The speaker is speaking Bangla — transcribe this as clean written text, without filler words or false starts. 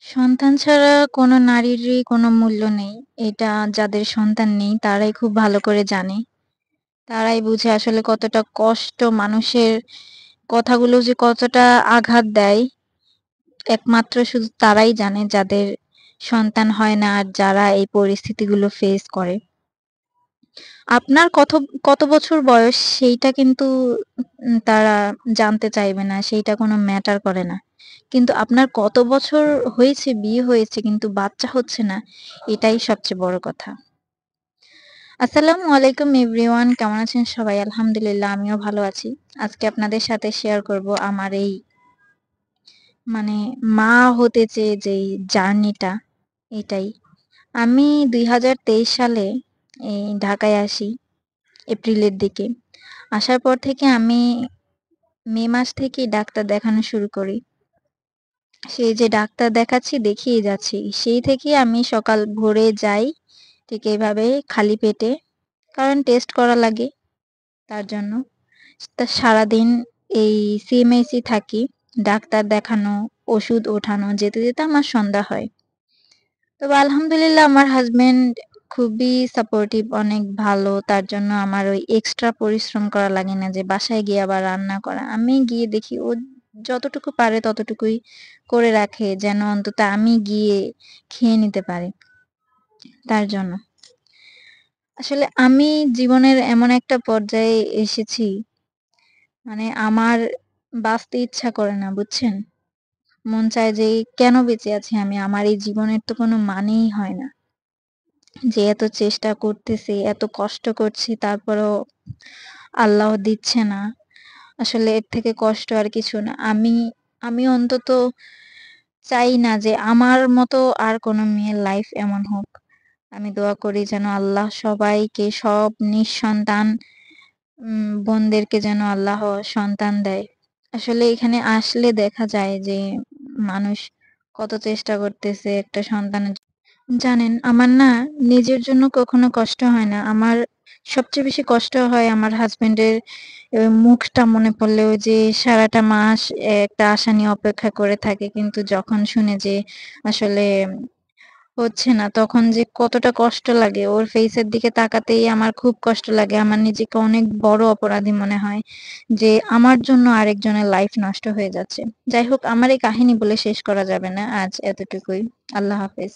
সন্তান ছাড়া কোনো নারীরই কোনো মূল্য নেই। এটা যাদের সন্তান নেই তারাই খুব ভালো করে জানে। তারাই বুঝে আসলে কতটা কষ্ট মানুষের কথাগুলো যে কতটা আঘাত দেয়, একমাত্র শুধু তারাই জানে যাদের সন্তান হয় না আর যারা এই পরিস্থিতিগুলো ফেস করে। আপনার কত বছর বয়স সেইটা কিন্তু তারা জানতে চাইবে না। সেইটা কোনো ম্যাটার করে না। কিন্তু আপনার কত বছর হয়েছে, বিয়ে হয়েছে কিন্তু বাচ্চা হচ্ছে না, এটাই সবচেয়ে বড় কথা। আসসালামু আলাইকুম এভরিওয়ান, কেমন আছেন সবাই? আলহামদুলিল্লাহ আমিও ভালো আছি। আজকে আপনাদের সাথে শেয়ার করব আমার এই মানে মা হতে চেয়ে যেই জার্নিটা, এটাই। আমি ২০২৩ সালে এই ঢাকায় আসি এপ্রিলের দিকে। আসার পর থেকে আমি মে মাস থেকেই ডাক্তার দেখানো শুরু করি। সেই যে ডাক্তার দেখাচ্ছি, দেখিয়ে যাচ্ছি। সেই থেকেই আমি সকাল ভোরে যাই, ঠিক এভাবে খালি পেটে। কারণ টেস্ট করা লাগে তার জন্য। তা সারাদিন এই সিএমএইচই থাকি। ডাক্তার দেখানো, ওষুধ ওঠানো যেতে, যেতে আমার সন্ধ্যা হয়। তবে আলহামদুলিল্লাহ আমার হাসব্যান্ড খুবই সাপোর্টিভ, অনেক ভালো। তার জন্য আমার ওই এক্সট্রা পরিশ্রম করা লাগে না যে বাসায় গিয়ে আবার রান্না করা। আমি গিয়ে দেখি ও যতটুকু পারে ততটুকুই করে রাখে যেন অন্তত আমি গিয়ে খেয়ে নিতে পারি তার জন্য। আসলে আমি জীবনের এমন একটা পর্যায়ে এসেছি, মানে আমার বাঁচতে ইচ্ছা করে না, বুঝছেন? মন চায় যে কেন বেঁচে আছি আমি? আমার এই জীবনের তো কোনো মানেই হয় না। যে এত চেষ্টা করতেছি, এত কষ্ট করছি তারপরেও আল্লাহ দিচ্ছে না। আসলে এর থেকে কষ্ট আর কিছু না। আমি অন্তত চাই না যে আমার মতো আর কোনো মেয়ের লাইফ এমন হোক। আমি দোয়া করি যেন আল্লাহ সবাইকে, সব নিঃসন্তান বোনদেরকে যেন আল্লাহ সন্তান দেয়। আসলে এখানে আসলে দেখা যায় যে মানুষ কত চেষ্টা করতেছে একটা সন্তানের। জানেন, আমার না নিজের জন্য কখনো কষ্ট হয় না। আমার সবচেয়ে বেশি কষ্ট হয় আমার হাসব্যান্ডের মুখটা মনে পড়লে। ওই যে সারাটা মাস একটা আশা নিয়ে অপেক্ষা করে থাকে। কিন্তু যখন শুনে যে আসলে হচ্ছে না, তখন যে কতটা কষ্ট লাগে। ওর ফেইসের দিকে তাকাতেই আমার খুব কষ্ট লাগে। আমার নিজেকে অনেক বড় অপরাধী মনে হয় যে আমার জন্য আরেকজনের লাইফ নষ্ট হয়ে যাচ্ছে। যাই হোক, আমার এই কাহিনী বলে শেষ করা যাবে না। আজ এতটুকুই। আল্লাহ হাফেজ।